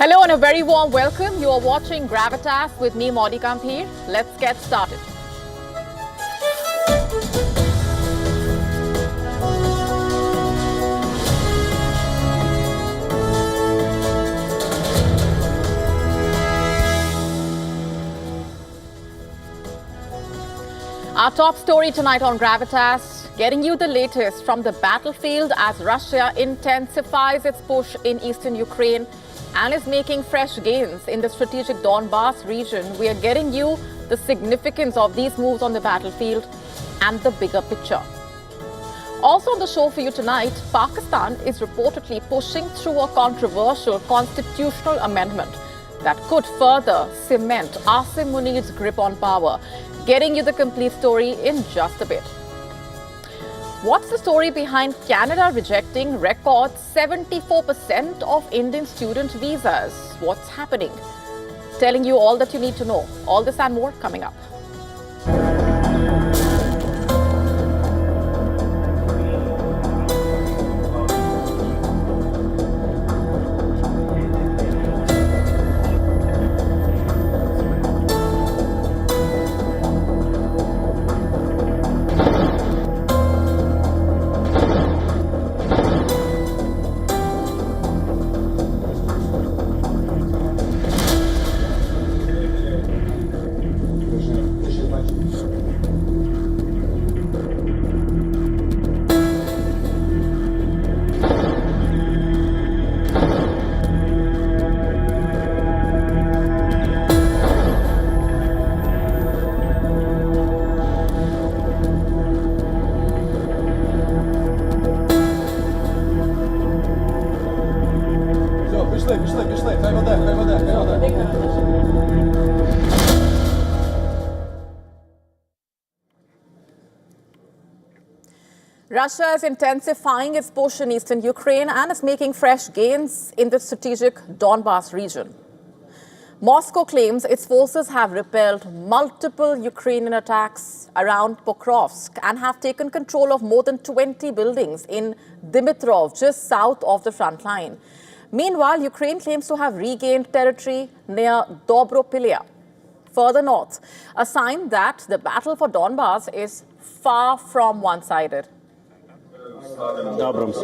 Hello and a very warm welcome. You are watching Gravitas with me, Modi Kampir. Let's get started. Our top story tonight on Gravitas, getting you the latest from the battlefield as Russia intensifies its push in eastern Ukraine and is making fresh gains in the strategic Donbas region. We are getting you the significance of these moves on the battlefield and the bigger picture. Also on the show for you tonight, Pakistan is reportedly pushing through a controversial constitutional amendment that could further cement Asim Munir's grip on power. Getting you the complete story in just a bit. What's the story behind Canada rejecting record 74% of Indian student visas? What's happening? Telling you all that you need to know. All this and more coming up. Russia is intensifying its push in eastern Ukraine and is making fresh gains in the strategic Donbas region. Moscow claims its forces have repelled multiple Ukrainian attacks around Pokrovsk and have taken control of more than 20 buildings in Dmitrov, just south of the front line. Meanwhile, Ukraine claims to have regained territory near Dobropillia, further north, a sign that the battle for Donbas is far from one-sided. Dobrams.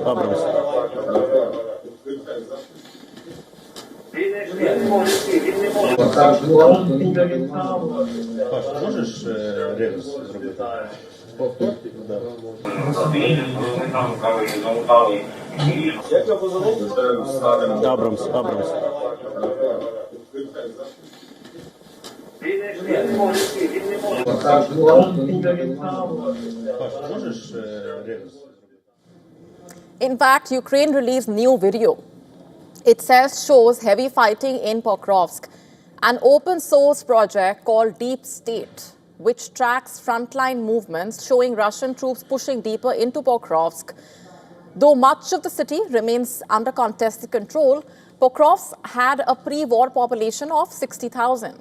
Можеш реверс зробити? Dobrams. Можеш реверс? In fact, Ukraine released new video. It shows heavy fighting in Pokrovsk, an open source project called Deep State, which tracks frontline movements showing Russian troops pushing deeper into Pokrovsk. Though much of the city remains under contested control, Pokrovsk had a pre-war population of 60,000.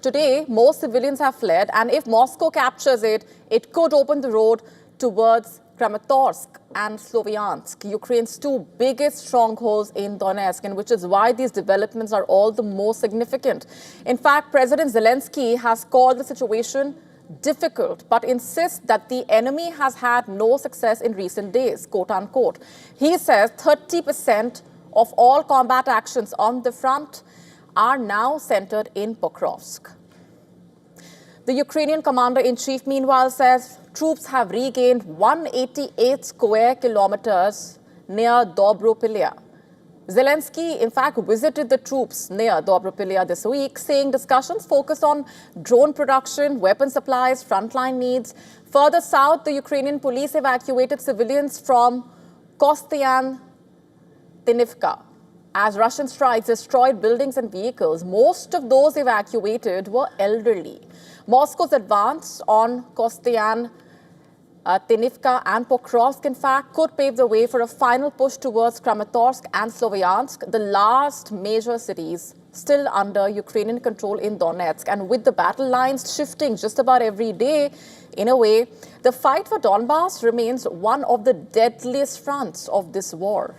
Today, most civilians have fled, and if Moscow captures it, it could open the road towards Kramatorsk and Sloviansk, Ukraine's two biggest strongholds in Donetsk, and which is why these developments are all the more significant. In fact, President Zelensky has called the situation difficult, but insists that the enemy has had no success in recent days, quote unquote. He says 30% of all combat actions on the front are now centered in Pokrovsk. The Ukrainian commander-in-chief, meanwhile, says troops have regained 188 square kilometers near Dobropillia. Zelensky, in fact, visited the troops near Dobropillia this week, saying discussions focus on drone production, weapon supplies, frontline needs. Further south, the Ukrainian police evacuated civilians from Kostiantynivka as Russian strikes destroyed buildings and vehicles. Most of those evacuated were elderly. Moscow's advance on Kostiantynivka and Pokrovsk, in fact, could pave the way for a final push towards Kramatorsk and Sloviansk, the last major cities still under Ukrainian control in Donetsk. And with the battle lines shifting just about every day, in a way, the fight for Donbas remains one of the deadliest fronts of this war.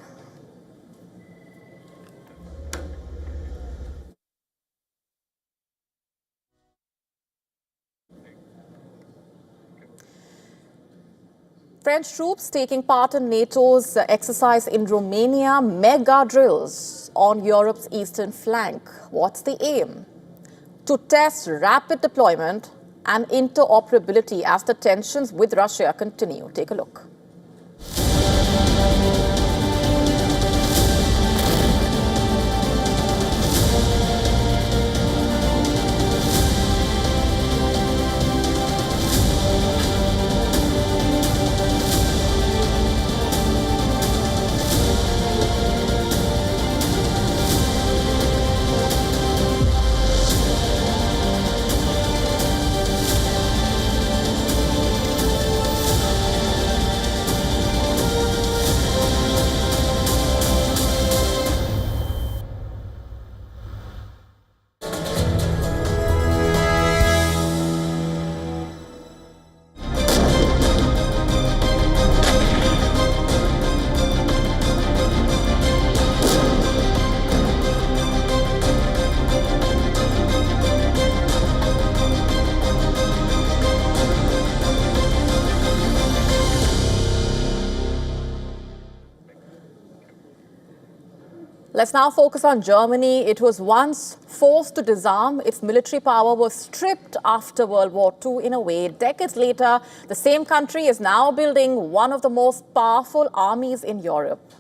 French troops taking part in NATO's exercise in Romania, mega drills on Europe's eastern flank. What's the aim? To test rapid deployment and interoperability as the tensions with Russia continue. Take a look. Let's now focus on Germany. It was once forced to disarm. Its military power was stripped after World War II in a way. Decades later, the same country is now building one of the most powerful armies in Europe.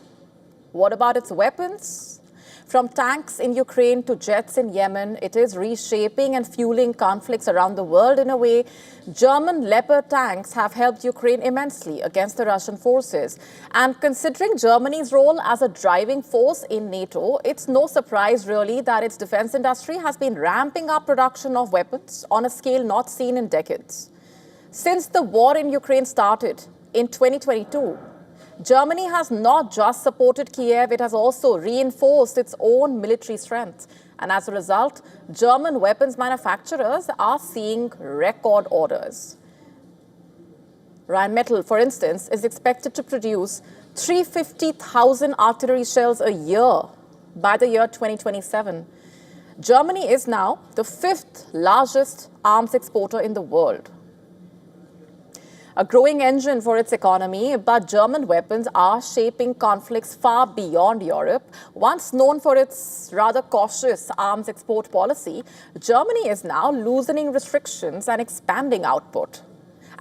What about its weapons? From tanks in Ukraine to jets in Yemen, it is reshaping and fueling conflicts around the world in a way. German Leopard tanks have helped Ukraine immensely against the Russian forces. And considering Germany's role as a driving force in NATO, it's no surprise really that its defense industry has been ramping up production of weapons on a scale not seen in decades. Since the war in Ukraine started in 2022, Germany has not just supported Kiev, it has also reinforced its own military strength. And as a result, German weapons manufacturers are seeing record orders. Rheinmetall, for instance, is expected to produce 350,000 artillery shells a year by the year 2027. Germany is now the fifth largest arms exporter in the world. A growing engine for its economy, but German weapons are shaping conflicts far beyond Europe. Once known for its rather cautious arms export policy, Germany is now loosening restrictions and expanding output.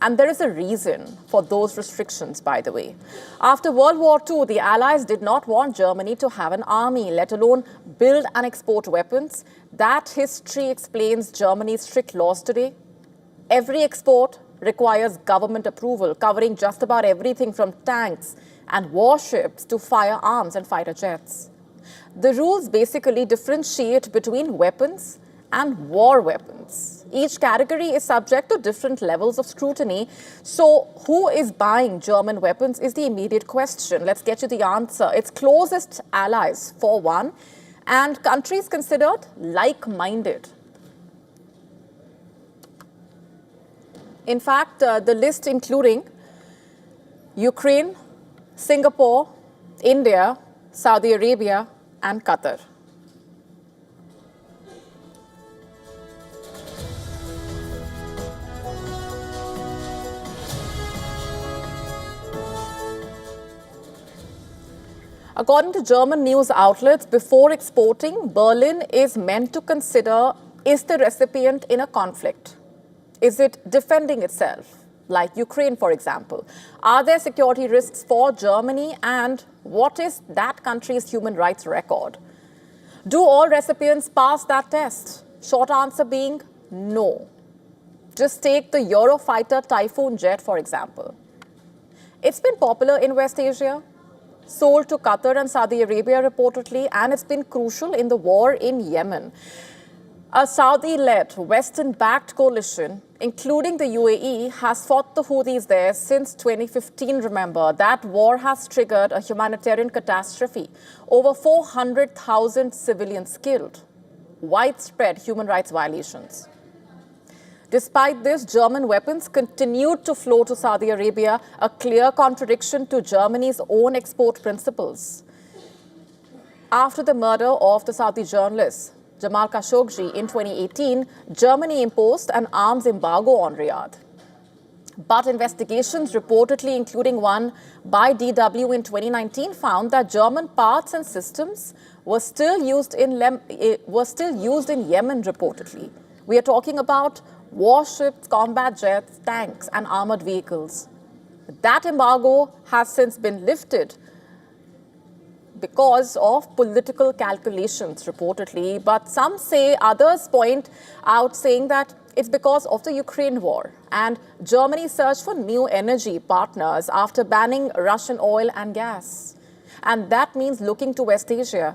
And there is a reason for those restrictions, by the way. After World War II, the Allies did not want Germany to have an army, let alone build and export weapons. That history explains Germany's strict laws today. Every export requires government approval, covering just about everything from tanks and warships to firearms and fighter jets. The rules basically differentiate between weapons and war weapons. Each category is subject to different levels of scrutiny. So who is buying German weapons is the immediate question. Let's get you the answer. Its closest allies, for one, and countries considered like-minded. In fact, the list including Ukraine, Singapore, India, Saudi Arabia, and Qatar. According to German news outlets, before exporting, Berlin is meant to consider, is the recipient in a conflict? Is it defending itself, like Ukraine, for example? Are there security risks for Germany? And what is that country's human rights record? Do all recipients pass that test? Short answer being no. Just take the Eurofighter Typhoon jet, for example. It's been popular in West Asia, sold to Qatar and Saudi Arabia reportedly, and it's been crucial in the war in Yemen. A Saudi-led, Western-backed coalition, including the UAE, has fought the Houthis there since 2015, remember. That war has triggered a humanitarian catastrophe. Over 400,000 civilians killed. Widespread human rights violations. Despite this, German weapons continued to flow to Saudi Arabia, a clear contradiction to Germany's own export principles. After the murder of the Saudi journalist Jamal Khashoggi in 2018, Germany imposed an arms embargo on Riyadh. But investigations, reportedly including one by DW in 2019, found that German parts and systems were still used in Yemen, reportedly. We are talking about warships, combat jets, tanks, and armored vehicles. That embargo has since been lifted because of political calculations, reportedly. But some say, others point out saying that it's because of the Ukraine war and Germany's search for new energy partners after banning Russian oil and gas. And that means looking to West Asia.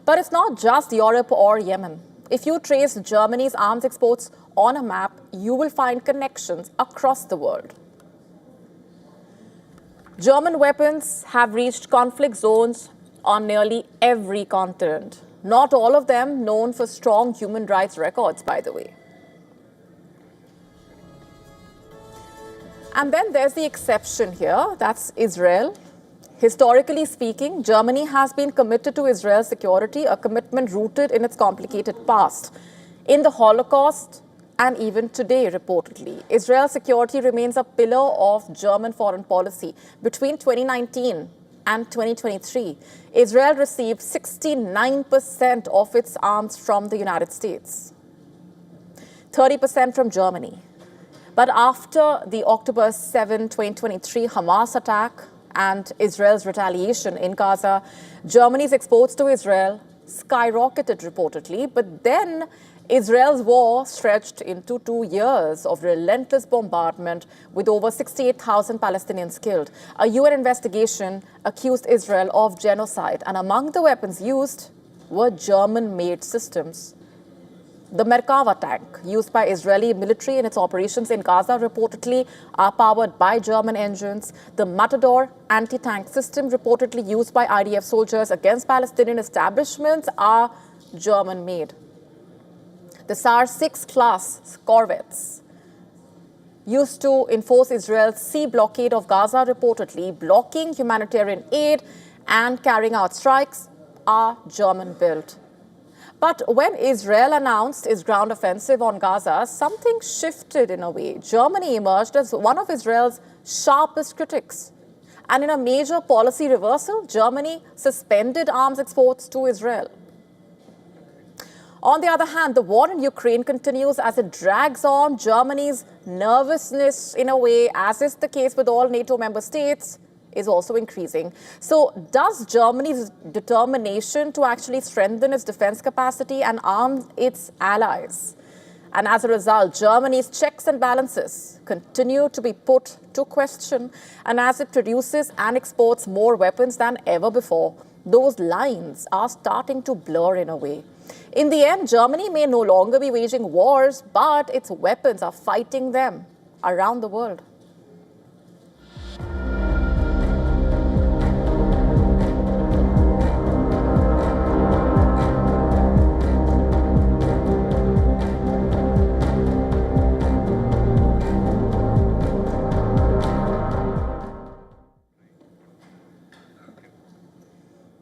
But it's not just Europe or Yemen. If you trace Germany's arms exports on a map, you will find connections across the world. German weapons have reached conflict zones on nearly every continent. Not all of them known for strong human rights records, by the way. And then there's the exception here, that's Israel. Historically speaking, Germany has been committed to Israel's security, a commitment rooted in its complicated past. In the Holocaust, and even today, reportedly, Israel's security remains a pillar of German foreign policy. Between 2019 and 2023, Israel received 69% of its arms from the United States, 30% from Germany. But after the October 7, 2023 Hamas attack and Israel's retaliation in Gaza, Germany's exports to Israel skyrocketed reportedly. But then Israel's war stretched into 2 years of relentless bombardment with over 68,000 Palestinians killed. A UN investigation accused Israel of genocide, and among the weapons used were German-made systems. The Merkava tank, used by Israeli military in its operations in Gaza, reportedly are powered by German engines. The Matador anti-tank system, reportedly used by IDF soldiers against Palestinian establishments, are German-made. The SAR 6 class corvettes, used to enforce Israel's sea blockade of Gaza, reportedly blocking humanitarian aid and carrying out strikes, are German-built. But when Israel announced its ground offensive on Gaza, something shifted in a way. Germany emerged as one of Israel's sharpest critics. And in a major policy reversal, Germany suspended arms exports to Israel. On the other hand, the war in Ukraine continues as it drags on. Germany's nervousness, in a way, as is the case with all NATO member states, is also increasing. So does Germany's determination to actually strengthen its defense capacity and arm its allies? And as a result, Germany's checks and balances continue to be put to question. And as it produces and exports more weapons than ever before, those lines are starting to blur in a way. In the end, Germany may no longer be waging wars, but its weapons are fighting them around the world.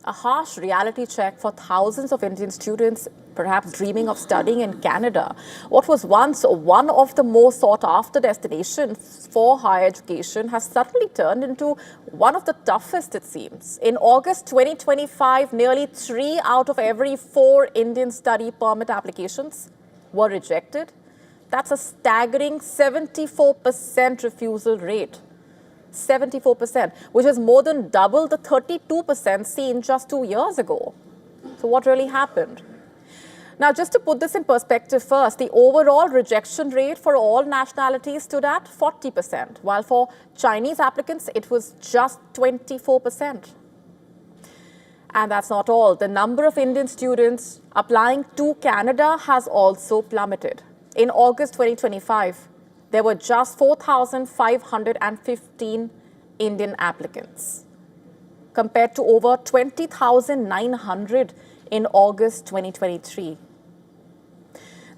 A harsh reality check for thousands of Indian students, perhaps dreaming of studying in Canada. What was once one of the most sought-after destinations for higher education has suddenly turned into one of the toughest, it seems. In August 2025, nearly 3 out of every 4 Indian study permit applications were rejected. That's a staggering 74% refusal rate. 74%, which is more than double the 32% seen just 2 years ago. So what really happened? Now, just to put this in perspective first, the overall rejection rate for all nationalities stood at 40%, while for Chinese applicants, it was just 24%. And that's not all. The number of Indian students applying to Canada has also plummeted. In August 2025, there were just 4,515 Indian applicants, compared to over 20,900 in August 2023.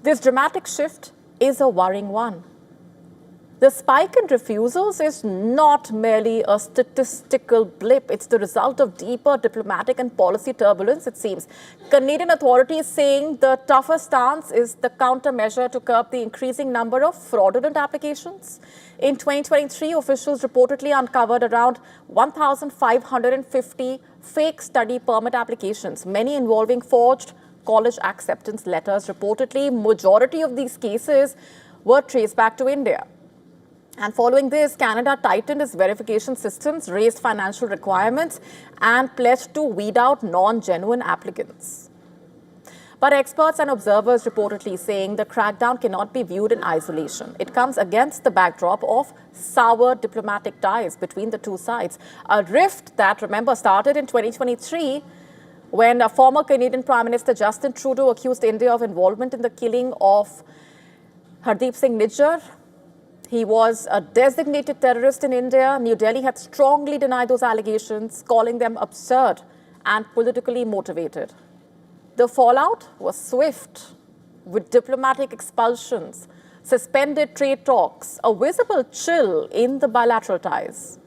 This dramatic shift is a worrying one. The spike in refusals is not merely a statistical blip. It's the result of deeper diplomatic and policy turbulence, it seems. Canadian authorities saying the tougher stance is the countermeasure to curb the increasing number of fraudulent applications. In 2023, officials reportedly uncovered around 1,550 fake study permit applications, many involving forged college acceptance letters. Reportedly, majority of these cases were traced back to India. And following this, Canada tightened its verification systems, raised financial requirements, and pledged to weed out non-genuine applicants. But experts and observers reportedly saying the crackdown cannot be viewed in isolation. It comes against the backdrop of sour diplomatic ties between the two sides. A rift that, remember, started in 2023 when a former Canadian Prime Minister Justin Trudeau accused India of involvement in the killing of Hardeep Singh Nijjar. He was a designated terrorist in India. New Delhi had strongly denied those allegations, calling them absurd and politically motivated. The fallout was swift, with diplomatic expulsions, suspended trade talks, a visible chill in the bilateral ties.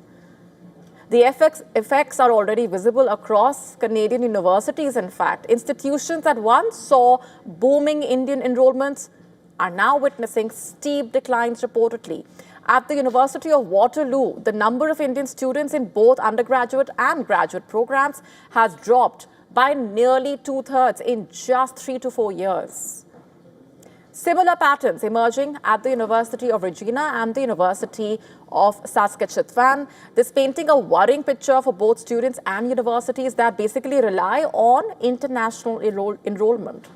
The effects are already visible across Canadian universities, in fact. Institutions that once saw booming Indian enrollments are now witnessing steep declines reportedly. At the University of Waterloo, the number of Indian students in both undergraduate and graduate programs has dropped by nearly 2/3 in just 3 to 4 years. Similar patterns emerging at the University of Regina and the University of Saskatchewan. This painting a worrying picture for both students and universities that basically rely on international enrollment.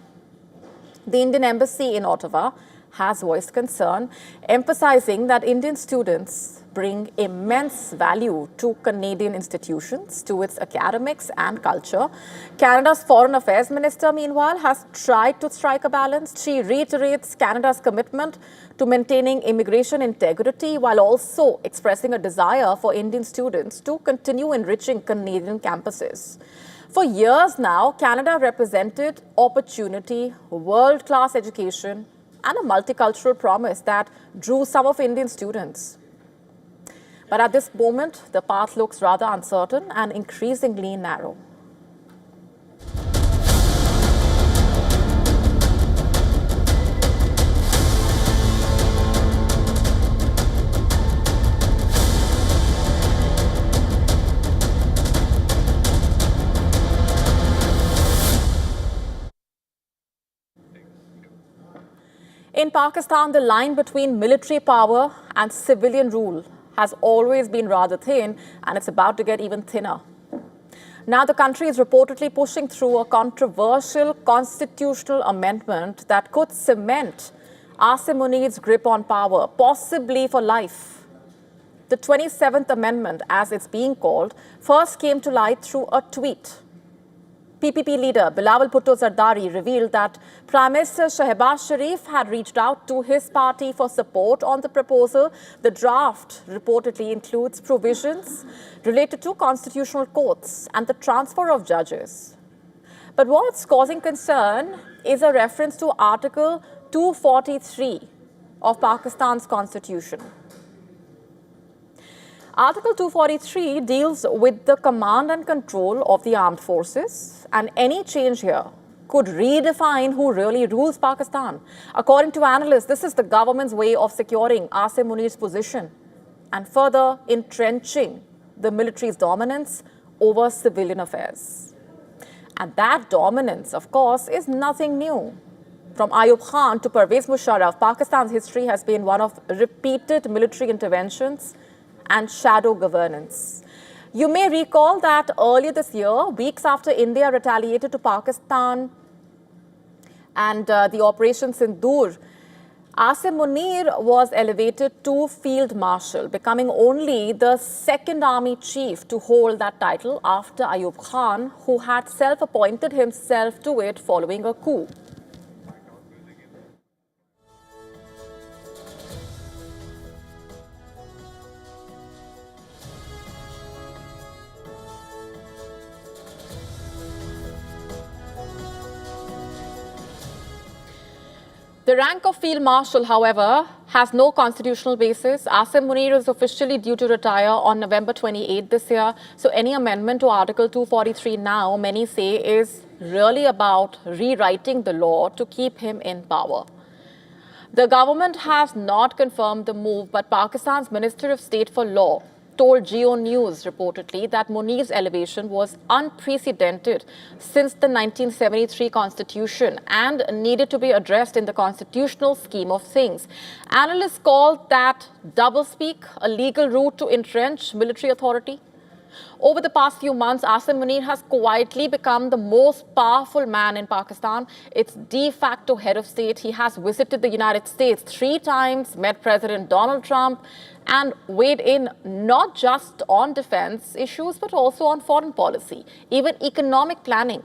The Indian Embassy in Ottawa has voiced concern, emphasizing that Indian students bring immense value to Canadian institutions, to its academics and culture. Canada's Foreign Affairs Minister, meanwhile, has tried to strike a balance. She reiterates Canada's commitment to maintaining immigration integrity while also expressing a desire for Indian students to continue enriching Canadian campuses. For years now, Canada represented opportunity, world-class education, and a multicultural promise that drew some of Indian students. But at this moment, the path looks rather uncertain and increasingly narrow. In Pakistan, the line between military power and civilian rule has always been rather thin, and it's about to get even thinner. Now, the country is reportedly pushing through a controversial constitutional amendment that could cement Asim Munir's grip on power, possibly for life. The 27th Amendment, as it's being called, first came to light through a tweet. PPP leader Bilawal Bhutto Zardari revealed that Prime Minister Shehbaz Sharif had reached out to his party for support on the proposal. The draft reportedly includes provisions related to constitutional courts and the transfer of judges. But what's causing concern is a reference to Article 243 of Pakistan's constitution. Article 243 deals with the command and control of the armed forces, and any change here could redefine who really rules Pakistan. According to analysts, this is the government's way of securing Asim Munir's position and further entrenching the military's dominance over civilian affairs. And that dominance, of course, is nothing new. From Ayub Khan to Pervez Musharraf, Pakistan's history has been one of repeated military interventions and shadow governance. You may recall that earlier this year, weeks after India retaliated to Pakistan and the Operation Sindoor, Asim Munir was elevated to Field Marshal, becoming only the second army chief to hold that title after Ayub Khan, who had self-appointed himself to it following a coup. The rank of Field Marshal, however, has no constitutional basis. Asim Munir is officially due to retire on November 28 this year. So any amendment to Article 243 now, many say, is really about rewriting the law to keep him in power. The government has not confirmed the move, but Pakistan's Minister of State for Law told Geo News reportedly that Munir's elevation was unprecedented since the 1973 constitution and needed to be addressed in the constitutional scheme of things. Analysts called that doublespeak a legal route to entrench military authority. Over the past few months, Asim Munir has quietly become the most powerful man in Pakistan. Its de facto head of state. He has visited the United States 3 times, met President Donald Trump, and weighed in not just on defense issues, but also on foreign policy, even economic planning.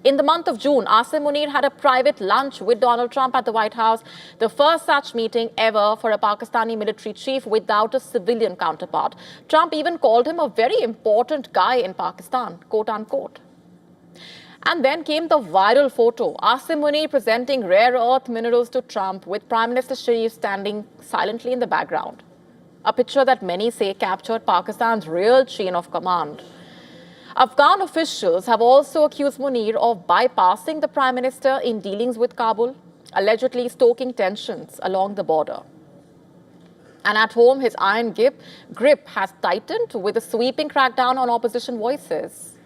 In the month of June, Asim Munir had a private lunch with Donald Trump at the White House, the first such meeting ever for a Pakistani military chief without a civilian counterpart. Trump even called him a very important guy in Pakistan, quote unquote. And then came the viral photo, Asim Munir presenting rare earth minerals to Trump with Prime Minister Sharif standing silently in the background. A picture that many say captured Pakistan's real chain of command. Afghan officials have also accused Munir of bypassing the Prime Minister in dealings with Kabul, allegedly stoking tensions along the border. And at home, his iron grip has tightened with a sweeping crackdown on opposition voices.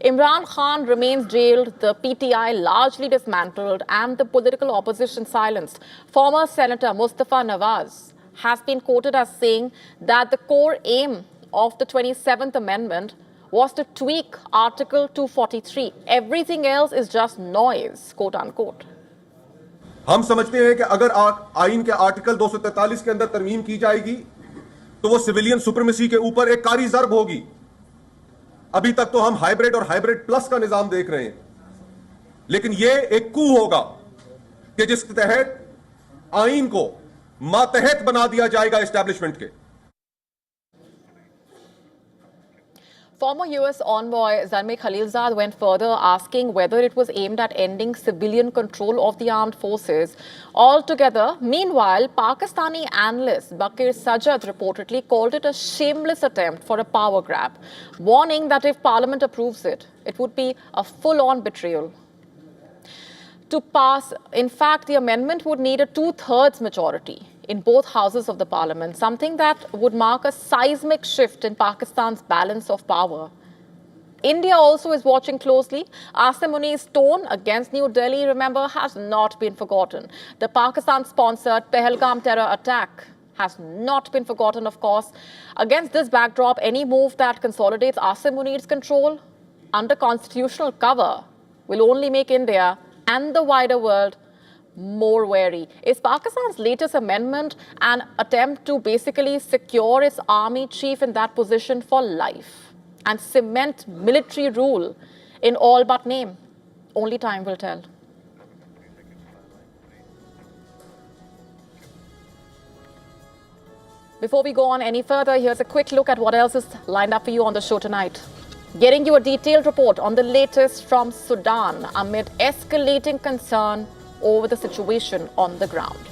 Imran Khan remains jailed, the PTI largely dismantled, and the political opposition silenced. Former Senator Mustafa Nawaz has been quoted as saying that the core aim of the 27th Amendment was to tweak Article 243. Everything else is just noise, quote unquote. हम समझते हैं कि अगर आईन के article 243 के अंदर तरमीम की जाएगी तो वो सिविलियन सुप्रीमेसी के ऊपर एक कारी ज़र्ब होगी। अभी तक तो हम हाइब्रिड और हाइब्रिड प्लस का निजाम देख रहे हैं, लेकिन ये एक कू होगा कि जिसके तहत आईन को मातहत बना दिया जाएगा एस्टैब्लिशमेंट के। Former US envoy Zarmi Khalilzad went further, asking whether it was aimed at ending civilian control of the armed forces altogether. Meanwhile, Pakistani analyst Bakir Sajjad reportedly called it a shameless attempt for a power grab, warning that if Parliament approves it, it would be a full-on betrayal. To pass, in fact, the amendment would need a 2/3 majority in both houses of the parliament, something that would mark a seismic shift in Pakistan's balance of power. India also is watching closely. Asim Munir's tone against New Delhi, remember, has not been forgotten. The Pakistan-sponsored Pahalgam terror attack has not been forgotten, of course. Against this backdrop, any move that consolidates Asim Munir's control under constitutional cover will only make India and the wider world more wary. Is Pakistan's latest amendment an attempt to basically secure its army chief in that position for life and cement military rule in all but name? Only time will tell. Before we go on any further, here's a quick look at what else is lined up for you on the show tonight. Getting you a detailed report on the latest from Sudan amid escalating concern over the situation on the ground.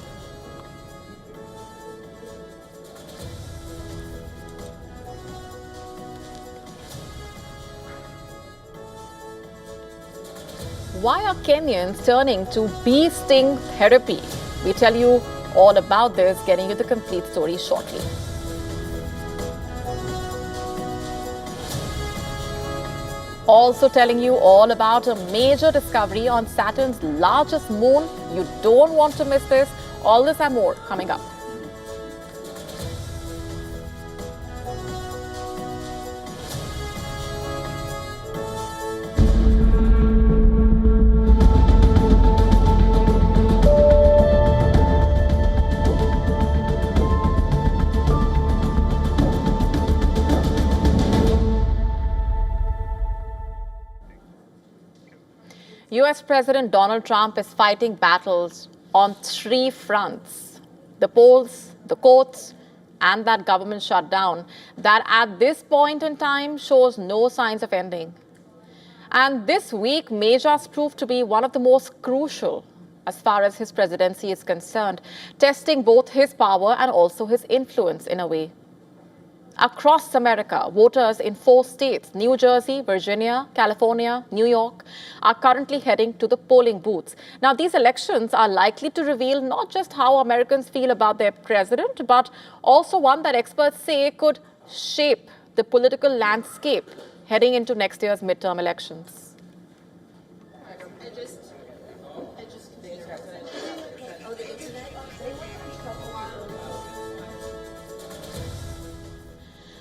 Why are Kenyans turning to bee sting therapy? We tell you all about this, getting you the complete story shortly. Also telling you all about a major discovery on Saturn's largest moon. You don't want to miss this. All this and more coming up. US President Donald Trump is fighting battles on 3 fronts: the polls, the courts, and that government shutdown that at this point in time shows no signs of ending. And this week may just prove to be one of the most crucial as far as his presidency is concerned, testing both his power and also his influence in a way. Across America, voters in 4 states, New Jersey, Virginia, California, New York, are currently heading to the polling booths. Now, these elections are likely to reveal not just how Americans feel about their president, but also one that experts say could shape the political landscape heading into next year's midterm elections.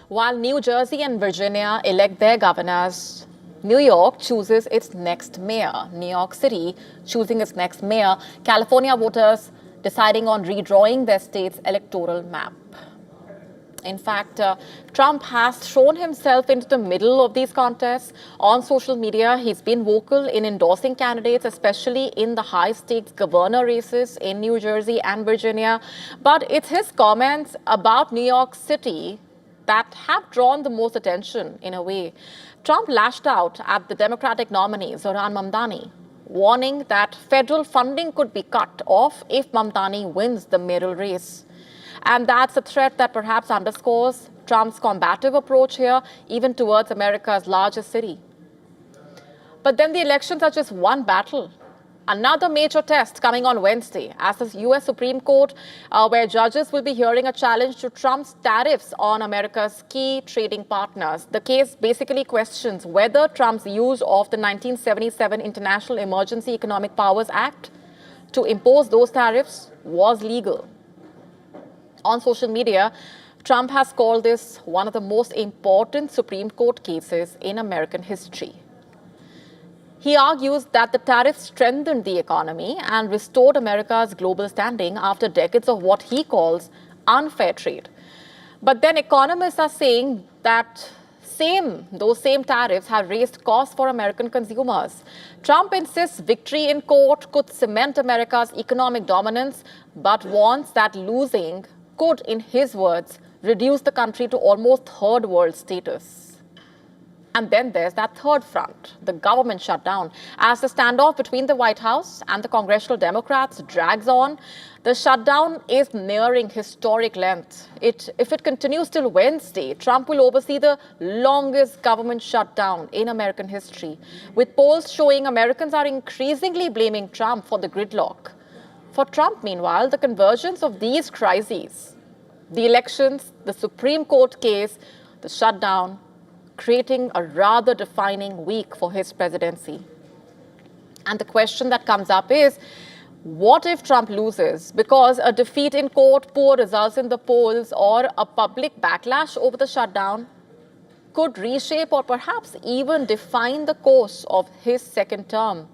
While New Jersey and Virginia elect their governors, New York chooses its next mayor. New York City choosing its next mayor. California voters deciding on redrawing their state's electoral map. In fact, Trump has thrown himself into the middle of these contests. On social media, he's been vocal in endorsing candidates, especially in the high-stakes governor races in New Jersey and Virginia. But it's his comments about New York City that have drawn the most attention in a way. Trump lashed out at the Democratic nominee, Zohran Mamdani, warning that federal funding could be cut off if Mamdani wins the mayoral race. And that's a threat that perhaps underscores Trump's combative approach here, even towards America's largest city. But then the elections are just one battle. Another major test coming on Wednesday as the U.S. Supreme Court, where judges will be hearing a challenge to Trump's tariffs on America's key trading partners. The case basically questions whether Trump's use of the 1977 International Emergency Economic Powers Act to impose those tariffs was legal. On social media, Trump has called this one of the most important Supreme Court cases in American history. He argues that the tariffs strengthened the economy and restored America's global standing after decades of what he calls unfair trade. But then economists are saying that those same tariffs have raised costs for American consumers. Trump insists victory in court could cement America's economic dominance, but warns that losing could, in his words, reduce the country to almost third world status. And then there's that third front, the government shutdown. As the standoff between the White House and the congressional Democrats drags on, the shutdown is nearing historic length. If it continues till Wednesday, Trump will oversee the longest government shutdown in American history, with polls showing Americans are increasingly blaming Trump for the gridlock. For Trump, meanwhile, the convergence of these crises, the elections, the Supreme Court case, the shutdown, creating a rather defining week for his presidency. And the question that comes up is, what if Trump loses because a defeat in court, poor results in the polls, or a public backlash over the shutdown could reshape or perhaps even define the course of his second term?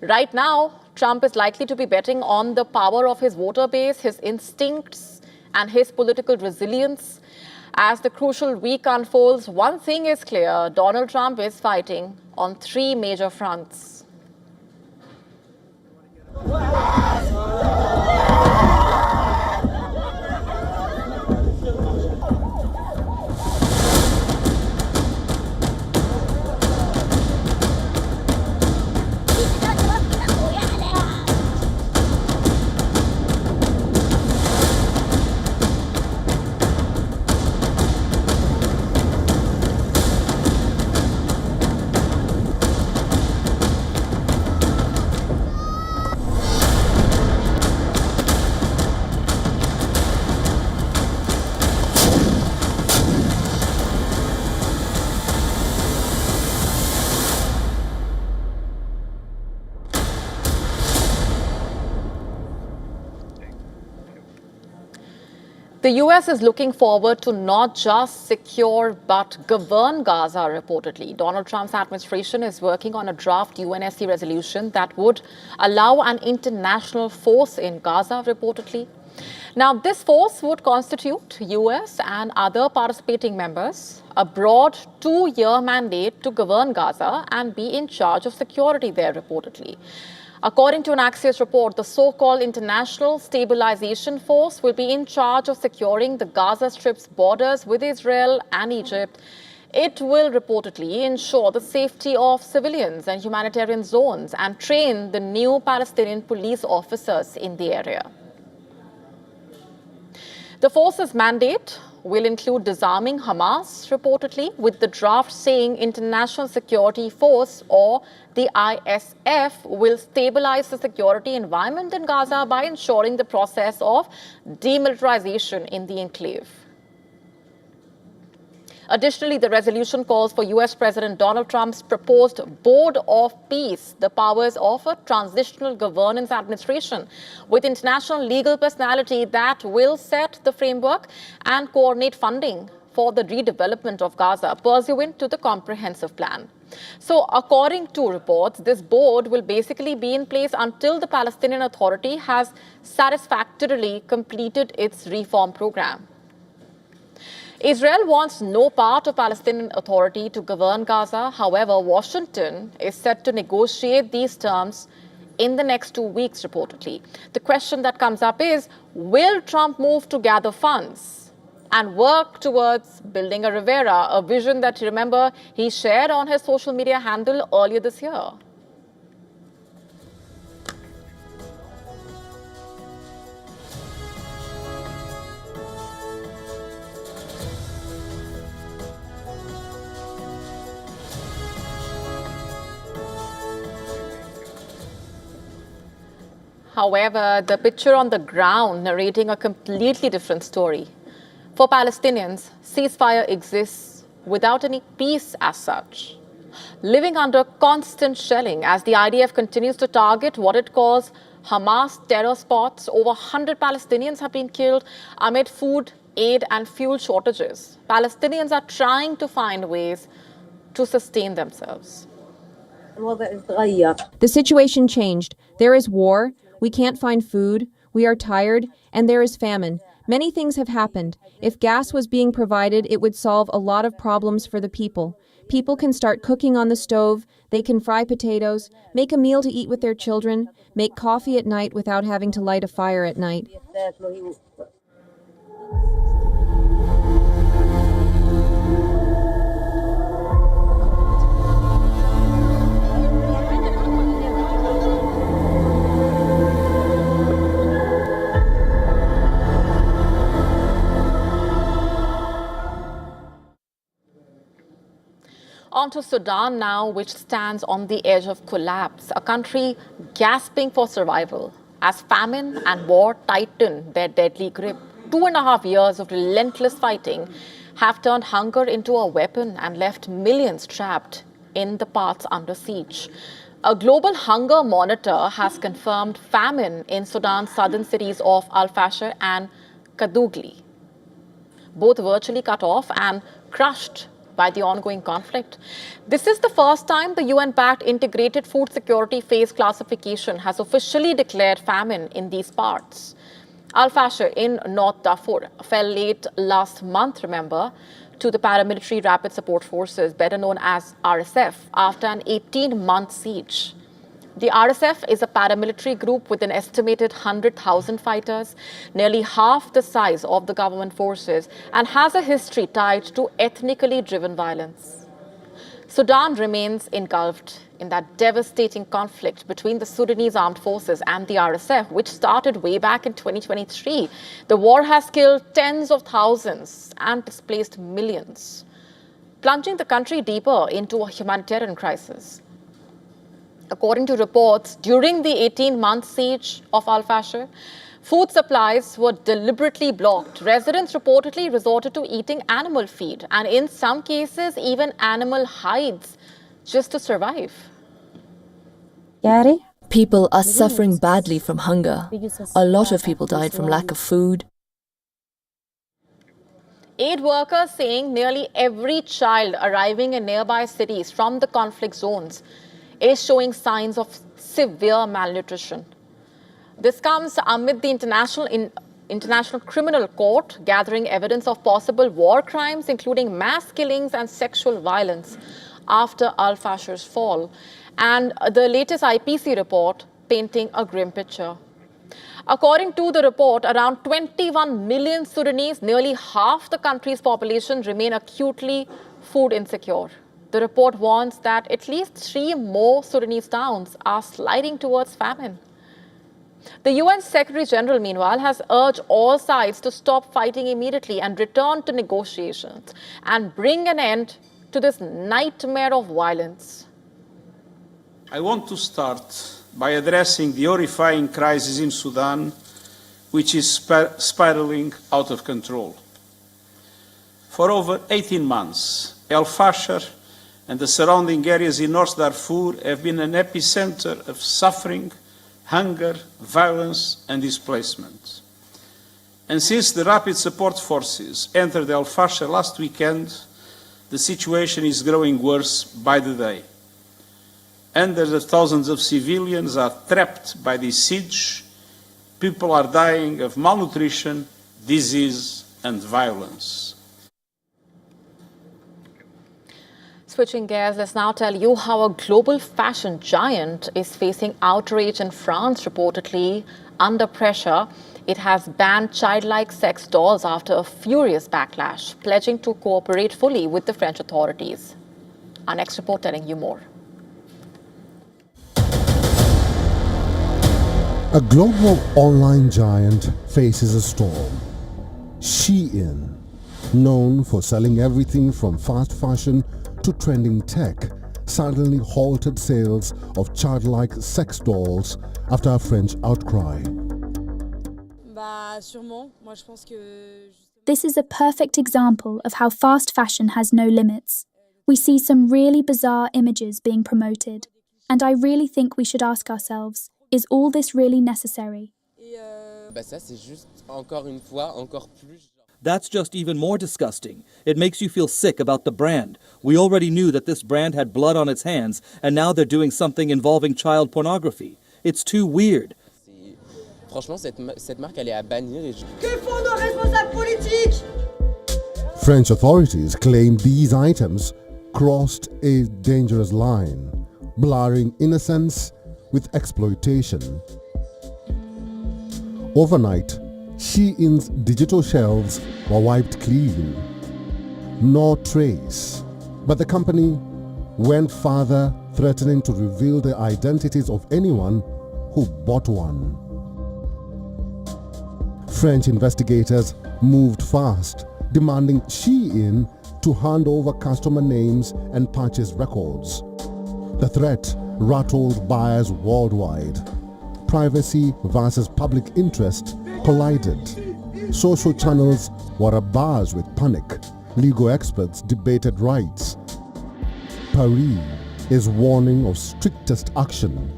Right now, Trump is likely to be betting on the power of his voter base, his instincts, and his political resilience. As the crucial week unfolds, one thing is clear: Donald Trump is fighting on 3 major fronts. The US is looking forward to not just secure but govern Gaza, reportedly. Donald Trump's administration is working on a draft UNSC resolution that would allow an international force in Gaza, reportedly. Now, this force would constitute US and other participating members, a broad 2-year mandate to govern Gaza and be in charge of security there, reportedly. According to an Axios report, the so-called International Stabilization Force will be in charge of securing the Gaza Strip's borders with Israel and Egypt. It will reportedly ensure the safety of civilians and humanitarian zones and train the new Palestinian police officers in the area. The force's mandate will include disarming Hamas, reportedly, with the draft saying International Security Force, or the ISF, will stabilize the security environment in Gaza by ensuring the process of demilitarization in the enclave. Additionally, the resolution calls for US President Donald Trump's proposed Board of Peace, the powers of a transitional governance administration with international legal personality that will set the framework and coordinate funding for the redevelopment of Gaza, pursuant to the comprehensive plan. So, according to reports, this board will basically be in place until the Palestinian Authority has satisfactorily completed its reform program. Israel wants no part of Palestinian Authority to govern Gaza. However, Washington is set to negotiate these terms in the next 2 weeks, reportedly. The question that comes up is, will Trump move to gather funds and work towards building a Rivera, a vision that, you remember, he shared on his social media handle earlier this year? However, the picture on the ground narrating a completely different story. For Palestinians, ceasefire exists without any peace as such, living under constant shelling as the IDF continues to target what it calls Hamas terror spots. Over 100 Palestinians have been killed amid food, aid and fuel shortages. Palestinians are trying to find ways to sustain themselves. The situation changed. There is war. We can't find food, we are tired, and there is famine. Many things have happened. If gas was being provided, it would solve a lot of problems for the people. People can start cooking on the stove, they can fry potatoes, make a meal to eat with their children, make coffee at night without having to light a fire at night. On to Sudan now, which stands on the edge of collapse, a country gasping for survival as famine and war tighten their deadly grip. 2.5 years of relentless fighting have turned hunger into a weapon and left millions trapped in the parts under siege. A global hunger monitor has confirmed famine in Sudan's southern cities of Al-Fasher and Kadugli, both virtually cut off and crushed by the ongoing conflict. This is the first time the UN-backed Integrated Food Security Phase Classification has officially declared famine in these parts. Al-Fasher in North Darfur fell late last month, remember, to the paramilitary Rapid Support Forces, better known as RSF, after an 18-month siege. The RSF is a paramilitary group with an estimated 100,000 fighters, nearly half the size of the government forces, and has a history tied to ethnically driven violence. Sudan remains engulfed in that devastating conflict between the Sudanese armed forces and the RSF, which started way back in 2023. The war has killed tens of thousands and displaced millions, plunging the country deeper into a humanitarian crisis. According to reports, during the 18-month siege of Al-Fasher, food supplies were deliberately blocked. Residents reportedly resorted to eating animal feed and in some cases even animal hides just to survive. People are suffering badly from hunger. A lot of people died from lack of food. Aid workers saying nearly every child arriving in nearby cities from the conflict zones is showing signs of severe malnutrition. This comes amid the International Criminal Court gathering evidence of possible war crimes, including mass killings and sexual violence after Al-Fasher's fall, and the latest IPC report painting a grim picture. According to the report, around 21 million Sudanese, nearly half the country's population, remain acutely food insecure. The report warns that at least 3 more Sudanese towns are sliding towards famine. The UN Secretary General, meanwhile, has urged all sides to stop fighting immediately and return to negotiations and bring an end to this nightmare of violence. I want to start by addressing the horrifying crisis in Sudan, which is spiraling out of control. For over 18 months, El Fasher and the surrounding areas in North Darfur have been an epicenter of suffering, hunger, violence and displacement. And since the Rapid Support Forces entered El Fasher last weekend, the situation is growing worse by the day. Hundreds of thousands of civilians are trapped by this siege. People are dying of malnutrition, disease and violence. Switching gears, let's now tell you how a global fashion giant is facing outrage in France, reportedly under pressure. It has banned childlike sex dolls after a furious backlash, pledging to cooperate fully with the French authorities. Our next report telling you more. A global online giant faces a storm. Shein, known for selling everything from fast fashion to trending tech, suddenly halted sales of childlike sex dolls after a French outcry. This is a perfect example of how fast fashion has no limits. We see some really bizarre images being promoted, and I really think we should ask ourselves, is all this really necessary? That's just even more disgusting. It makes you feel sick about the brand. We already knew that this brand had blood on its hands, and now they're doing something involving child pornography. It's too weird. French authorities claim these items crossed a dangerous line, blurring innocence with exploitation. Overnight, Shein's digital shelves were wiped clean. No trace. But the company went further, threatening to reveal the identities of anyone who bought one. French investigators moved fast, demanding Shein to hand over customer names and purchase records. The threat rattled buyers worldwide. Privacy versus public interest collided. Social channels were abuzz with panic. Legal experts debated rights. Paris is warning of strictest action.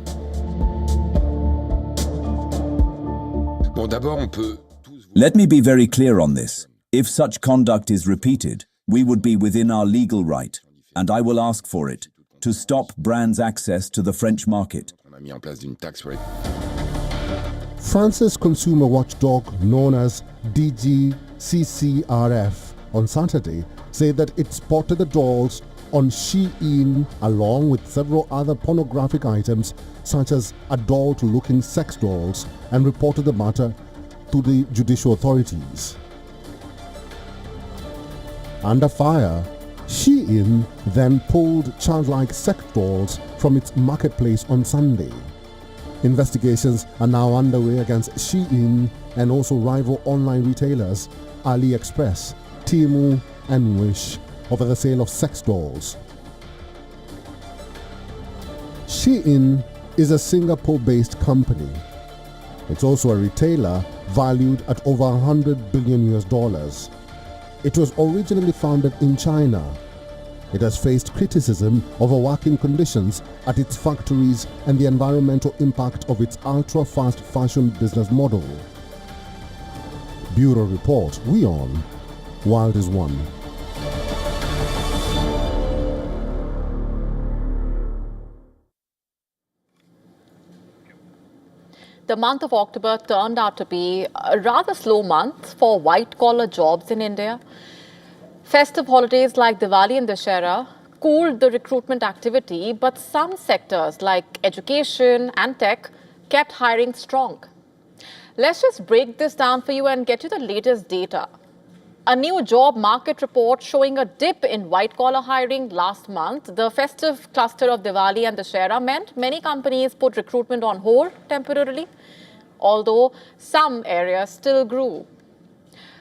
Let me be very clear on this. If such conduct is repeated, we would be within our legal right, and I will ask for it, to stop brands' access to the French market. France's consumer watchdog, known as DGCCRF, on Saturday said that it spotted the dolls on Shein along with several other pornographic items such as adult-looking sex dolls and reported the matter to the judicial authorities. Under fire, Shein then pulled childlike sex dolls from its marketplace on Sunday. Investigations are now underway against Shein and also rival online retailers AliExpress, Temu and Wish over the sale of sex dolls. Shein is a Singapore-based company. It's also a retailer valued at over $100 billion. It was originally founded in China. It has faced criticism over working conditions at its factories and the environmental impact of its ultra-fast fashion business model. Bureau Report, WION, World is One. The month of October turned out to be a rather slow month for white-collar jobs in India. Festive holidays like Diwali and Dussehra cooled the recruitment activity, but some sectors like education and tech kept hiring strong. Let's just break this down for you and get you the latest data. A new job market report showing a dip in white-collar hiring last month. The festive cluster of Diwali and Dussehra meant many companies put recruitment on hold temporarily, although some areas still grew.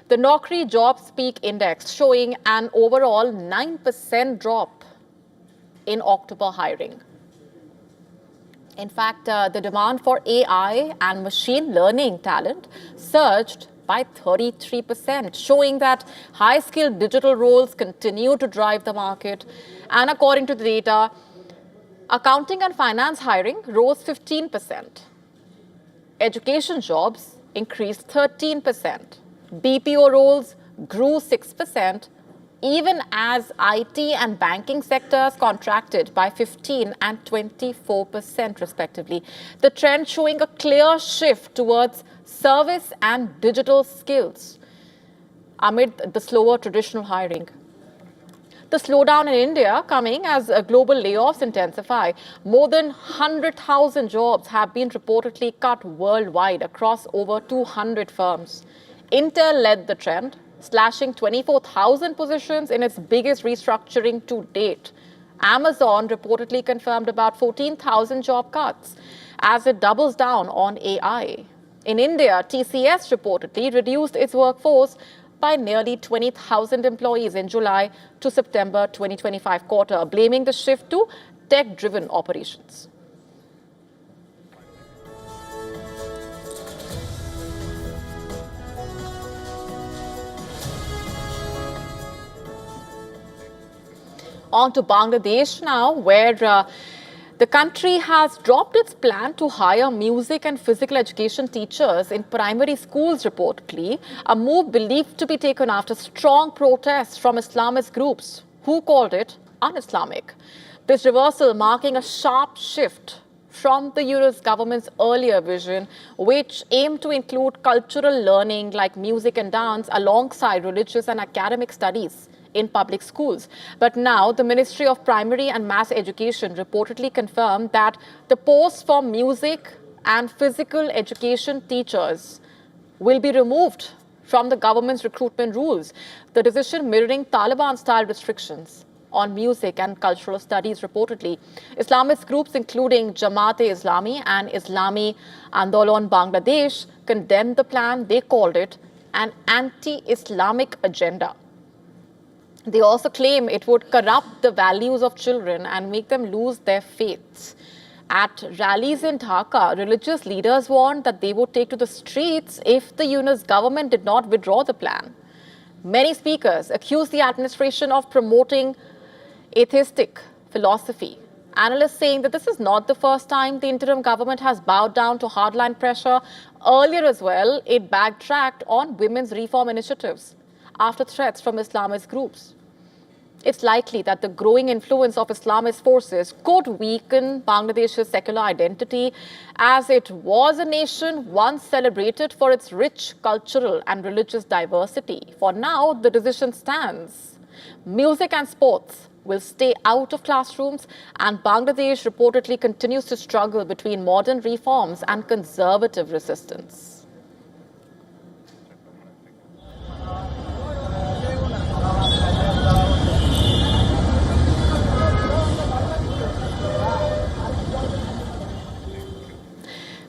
The Naukri Jobs Peak Index showing an overall 9% drop in October hiring. In fact, the demand for AI and machine learning talent surged by 33%, showing that high-skilled digital roles continue to drive the market. And according to the data, accounting and finance hiring rose 15%. Education jobs increased 13%. BPO roles grew 6%, even as IT and banking sectors contracted by 15% and 24% respectively. The trend showing a clear shift towards service and digital skills amid the slower traditional hiring. The slowdown in India coming as global layoffs intensify. More than 100,000 jobs have been reportedly cut worldwide across over 200 firms. Intel led the trend, slashing 24,000 positions in its biggest restructuring to date. Amazon reportedly confirmed about 14,000 job cuts as it doubles down on AI. In India, TCS reportedly reduced its workforce by nearly 20,000 employees in July to September 2025 quarter, blaming the shift to tech-driven operations. On to Bangladesh now, where the country has dropped its plan to hire music and physical education teachers in primary schools reportedly, a move believed to be taken after strong protests from Islamist groups who called it un-Islamic. This reversal marking a sharp shift from the US government's earlier vision, which aimed to include cultural learning like music and dance alongside religious and academic studies in public schools. But now the Ministry of Primary and Mass Education reportedly confirmed that the posts for music and physical education teachers will be removed from the government's recruitment rules. The decision mirroring Taliban-style restrictions on music and cultural studies reportedly. Islamist groups including Jamaat-e-Islami and Islami Andolon Bangladesh condemned the plan. They called it an anti-Islamic agenda. They also claim it would corrupt the values of children and make them lose their faiths. At rallies in Dhaka, religious leaders warned that they would take to the streets if the US government did not withdraw the plan. Many speakers accused the administration of promoting atheistic philosophy. Analysts saying that this is not the first time the interim government has bowed down to hardline pressure. Earlier as well, it backtracked on women's reform initiatives after threats from Islamist groups. It's likely that the growing influence of Islamist forces could weaken Bangladesh's secular identity, as it was a nation once celebrated for its rich cultural and religious diversity. For now, the decision stands. Music and sports will stay out of classrooms, and Bangladesh reportedly continues to struggle between modern reforms and conservative resistance.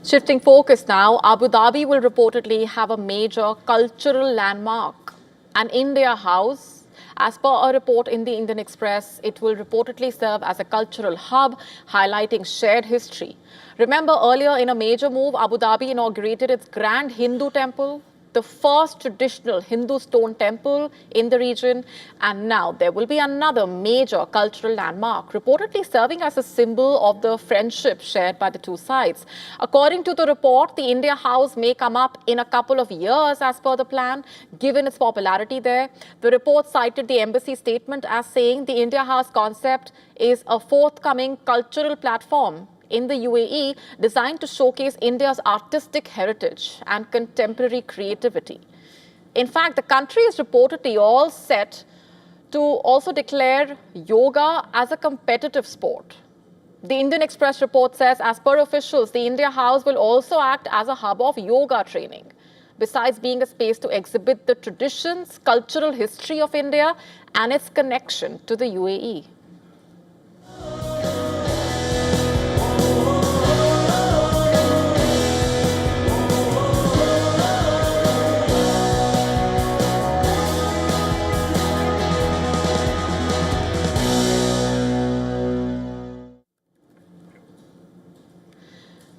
Shifting focus now, Abu Dhabi will reportedly have a major cultural landmark, an India House. As per a report in the Indian Express, it will reportedly serve as a cultural hub, highlighting shared history. Remember, earlier in a major move, Abu Dhabi inaugurated its Grand Hindu Temple, the first traditional Hindu stone temple in the region. And now there will be another major cultural landmark, reportedly serving as a symbol of the friendship shared by the two sides. According to the report, the India House may come up in a couple of years as per the plan, given its popularity there. The report cited the embassy statement as saying the India House concept is a forthcoming cultural platform in the UAE designed to showcase India's artistic heritage and contemporary creativity. In fact, the country is reportedly all set to also declare yoga as a competitive sport. The Indian Express report says, as per officials, the India House will also act as a hub of yoga training. besides being a space to exhibit the traditions, cultural history of India and its connection to the UAE.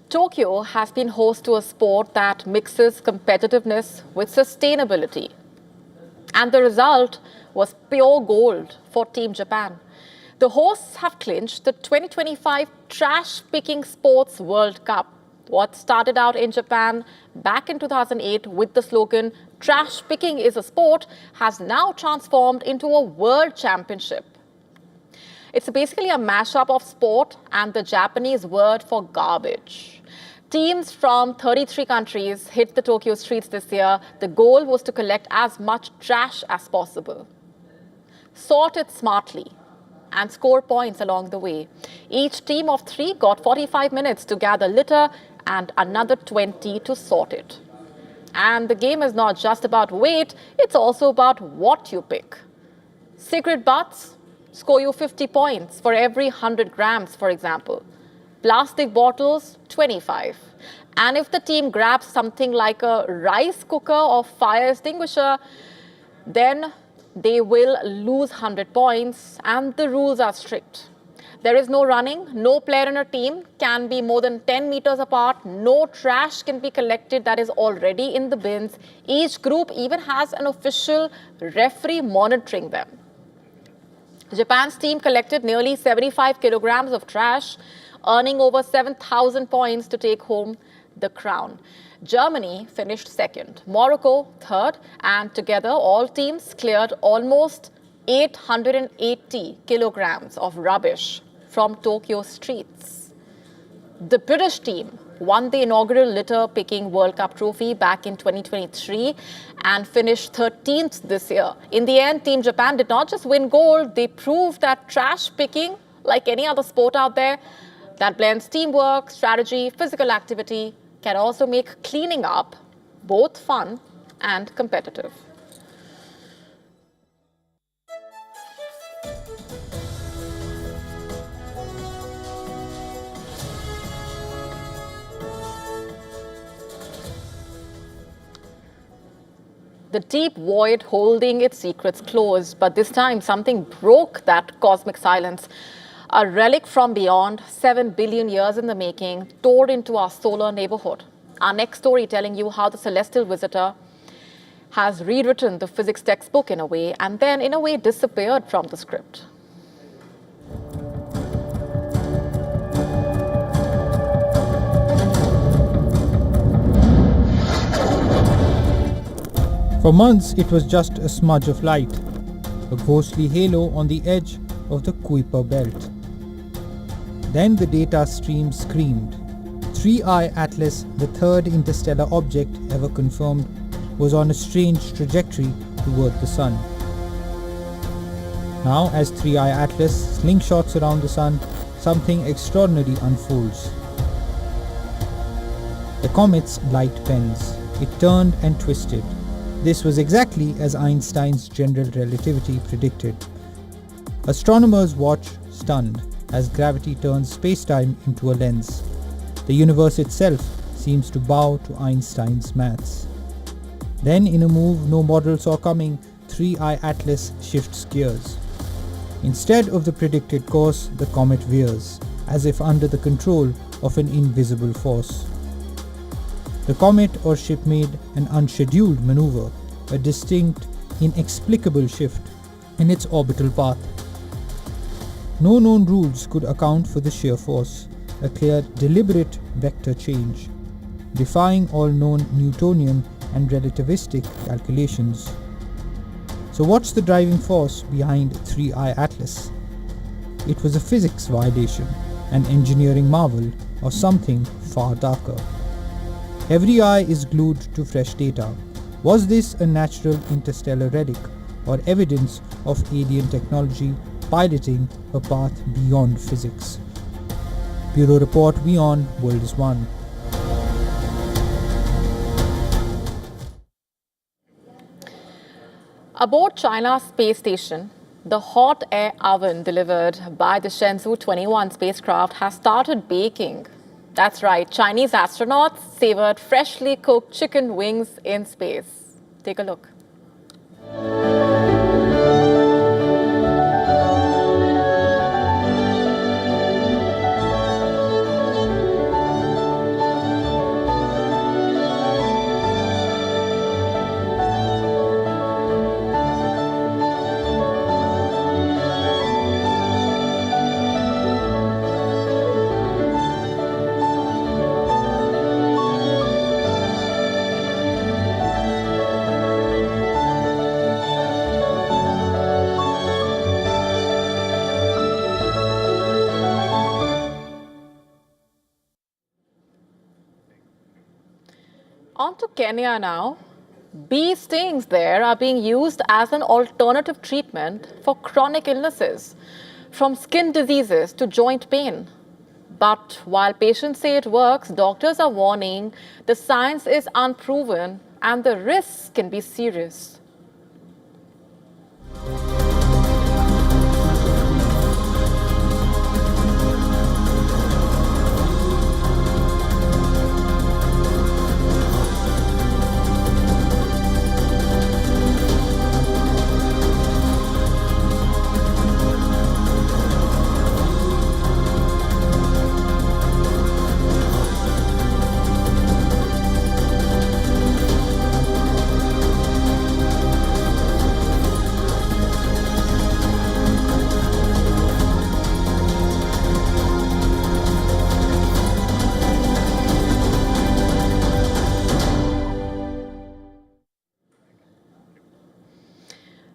Tokyo has been host to a sport that mixes competitiveness with sustainability. And the result was pure gold for Team Japan. The hosts have clinched the 2025 Trash Picking Sports World Cup. What started out in Japan back in 2008 with the slogan, "Trash picking is a sport," has now transformed into a world championship. It's basically a mashup of sport and the Japanese word for garbage. Teams from 33 countries hit the Tokyo streets this year. The goal was to collect as much trash as possible, sort it smartly, and score points along the way. Each team of 3 got 45 minutes to gather litter and another 20 to sort it. And the game is not just about weight, it's also about what you pick. Cigarette butts score you 50 points for every 100 grams, for example. Plastic bottles, 25. And if the team grabs something like a rice cooker or fire extinguisher, then they will lose 100 points, and the rules are strict. There is no running, no player in a team can be more than 10 meters apart, no trash can be collected that is already in the bins. Each group even has an official referee monitoring them. Japan's team collected nearly 75 kilograms of trash, earning over 7,000 points to take home the crown. Germany finished second, Morocco third, and together all teams cleared almost 880 kilograms of rubbish from Tokyo streets. The British team won the inaugural litter picking World Cup trophy back in 2023 and finished 13th this year. In the end, Team Japan did not just win gold, they proved that trash picking, like any other sport out there, that blends teamwork, strategy, physical activity, can also make cleaning up both fun and competitive. The deep void holding its secrets closed, but this time something broke that cosmic silence. A relic from beyond, 7 billion years in the making, tore into our solar neighborhood. Our next story telling you how the celestial visitor has rewritten the physics textbook in a way, and then in a way disappeared from the script. For months, it was just a smudge of light, a ghostly halo on the edge of the Kuiper belt. Then the data stream screamed. 3I Atlas, the third interstellar object ever confirmed, was on a strange trajectory toward the Sun. Now, as 3I Atlas slingshots around the Sun, something extraordinary unfolds. The comet's light bends. It turned and twisted. This was exactly as Einstein's general relativity predicted. Astronomers watch, stunned, as gravity turns space-time into a lens. The universe itself seems to bow to Einstein's maths. Then, in a move no model saw coming, 3I Atlas shifts gears. Instead of the predicted course, the comet veers, as if under the control of an invisible force. The comet or ship made an unscheduled maneuver, a distinct, inexplicable shift in its orbital path. No known rules could account for the sheer force, a clear, deliberate vector change, defying all known Newtonian and relativistic calculations. So what's the driving force behind 3I Atlas? It was a physics violation, an engineering marvel, or something far darker. Every eye is glued to fresh data. Was this a natural interstellar relic, or evidence of alien technology piloting a path beyond physics? Bureau Report WION World is One. Aboard China's space station, the hot air oven delivered by the Shenzhou 21 spacecraft has started baking. That's right, Chinese astronauts savored freshly cooked chicken wings in space. Take a look. On to Kenya now. Bee stings there are being used as an alternative treatment for chronic illnesses, from skin diseases to joint pain. But while patients say it works, doctors are warning the science is unproven and the risks can be serious.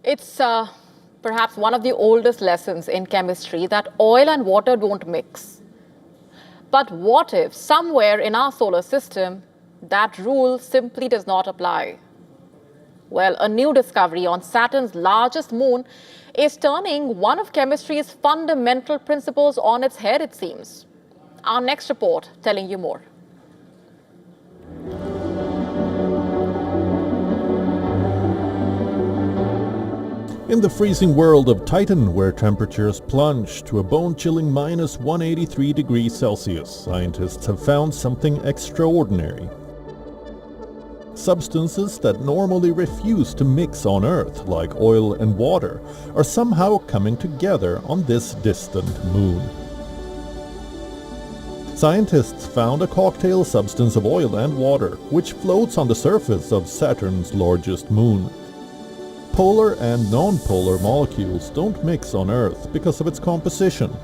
It's perhaps one of the oldest lessons in chemistry that oil and water don't mix. But what if somewhere in our solar system that rule simply does not apply? Well, a new discovery on Saturn's largest moon is turning one of chemistry's fundamental principles on its head, it seems. Our next report telling you more. In the freezing world of Titan, where temperatures plunge to a bone-chilling minus 183 degrees Celsius, scientists have found something extraordinary. Substances that normally refuse to mix on Earth, like oil and water, are somehow coming together on this distant moon. Scientists found a cocktail substance of oil and water, which floats on the surface of Saturn's largest moon. Polar and non-polar molecules don't mix on Earth because of its composition.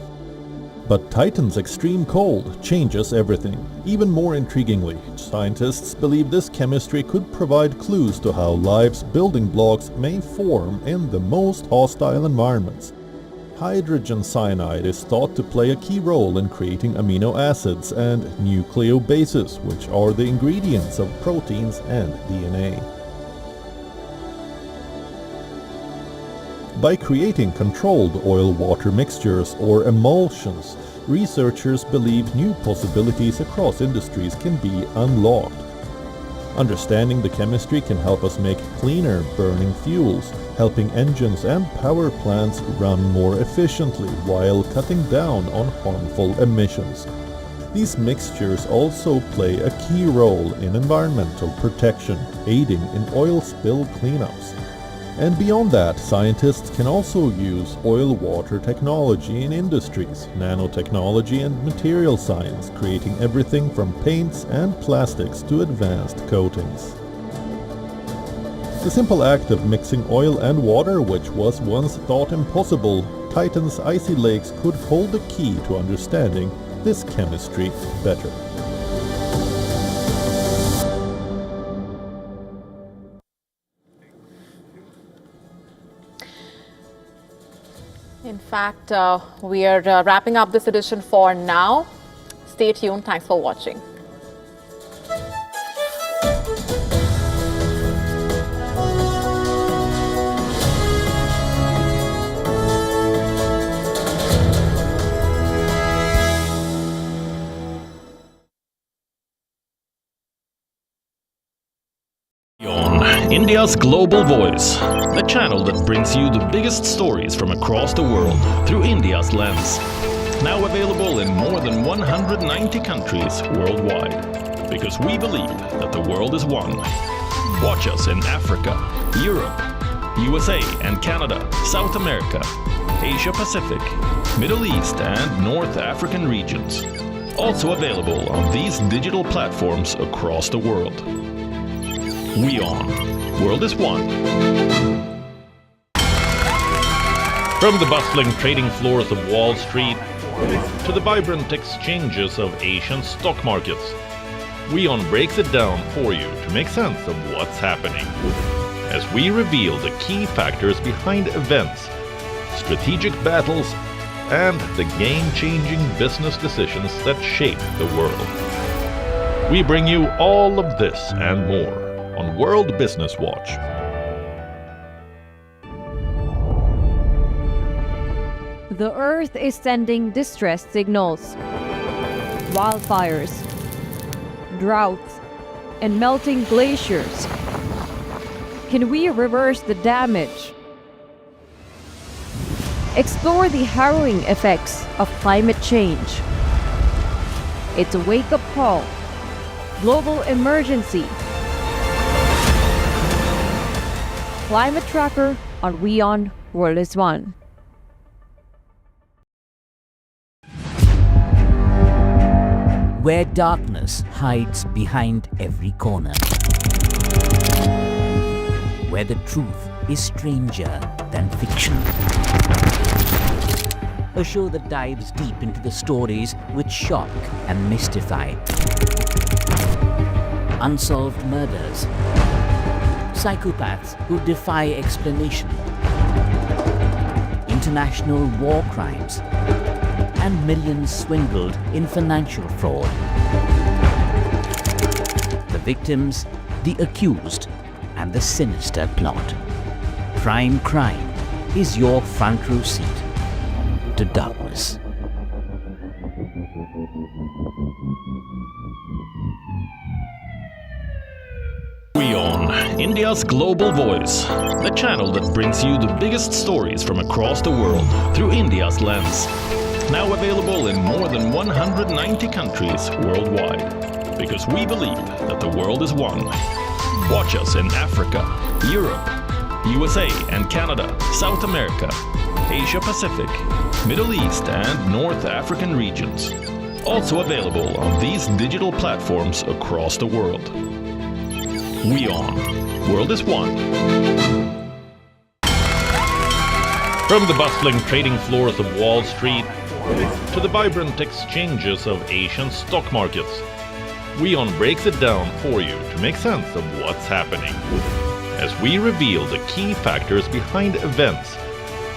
But Titan's extreme cold changes everything. Even more intriguingly, scientists believe this chemistry could provide clues to how life's building blocks may form in the most hostile environments. Hydrogen cyanide is thought to play a key role in creating amino acids and nucleobases, which are the ingredients of proteins and DNA. By creating controlled oil-water mixtures or emulsions, researchers believe new possibilities across industries can be unlocked. Understanding the chemistry can help us make cleaner burning fuels, helping engines and power plants run more efficiently while cutting down on harmful emissions. These mixtures also play a key role in environmental protection, aiding in oil spill cleanups. And beyond that, scientists can also use oil-water technology in industries, nanotechnology and material science, creating everything from paints and plastics to advanced coatings. The simple act of mixing oil and water, which was once thought impossible, Titan's icy lakes could hold the key to understanding this chemistry better. In fact, we are wrapping up this edition for now. Stay tuned. Thanks for watching. WION India's global voice, the channel that brings you the biggest stories from across the world through India's lens. Now available in more than 190 countries worldwide. Because we believe that the world is one. Watch us in Africa, Europe, USA and Canada, South America, Asia Pacific, Middle East and North African regions. Also available on these digital platforms across the world. WION, World is One. From the bustling trading floors of Wall Street to the vibrant exchanges of Asian stock markets, WION breaks it down for you to make sense of what's happening. As we reveal the key factors behind events, strategic battles, and the game-changing business decisions that shape the world. We bring you all of this and more on World Business Watch. The Earth is sending distress signals. Wildfires, droughts, and melting glaciers. Can we reverse the damage? Explore the harrowing effects of climate change. It's a wake-up call. Global emergency. Climate Tracker on WION World is One. Where darkness hides behind every corner. Where the truth is stranger than fiction. A show that dives deep into the stories which shock and mystify. Unsolved murders. Psychopaths who defy explanation. International war crimes. And millions swindled in financial fraud. The victims, the accused, and the sinister plot. Prime Crime is your front row seat to darkness. WION, India's global voice, the channel that brings you the biggest stories from across the world through India's lens. Now available in more than 190 countries worldwide. Because we believe that the world is one. Watch us in Africa, Europe, USA and Canada, South America, Asia Pacific, Middle East and North African regions. Also available on these digital platforms across the world. WION, World is One. From the bustling trading floors of Wall Street to the vibrant exchanges of Asian stock markets, WION breaks it down for you to make sense of what's happening. As we reveal the key factors behind events,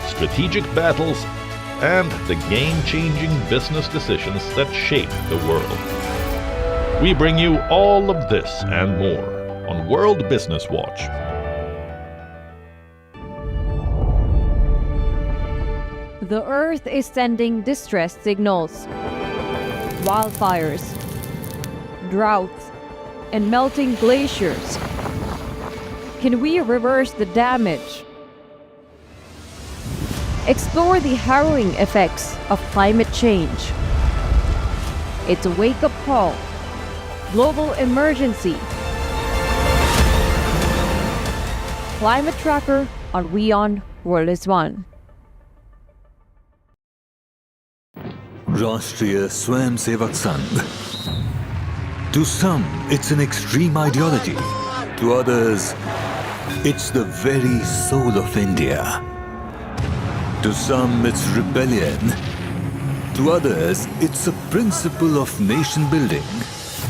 strategic battles, and the game-changing business decisions that shape the world. We bring you all of this and more on World Business Watch. The Earth is sending distress signals. Wildfires, droughts, and melting glaciers. Can we reverse the damage? Explore the harrowing effects of climate change. It's a wake-up call. Global emergency. Climate Tracker on WION World is One. Rashtriya Swayamsevak Sangh. To some, it's an extreme ideology. To others, it's the very soul of India. To some, it's rebellion. To others, it's a principle of nation building.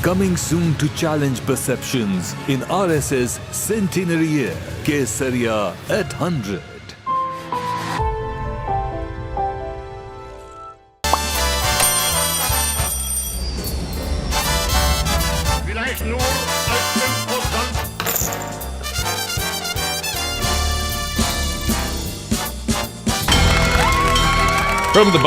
Coming soon to challenge perceptions in RSS Centenary Year, Kesariya at 100. From the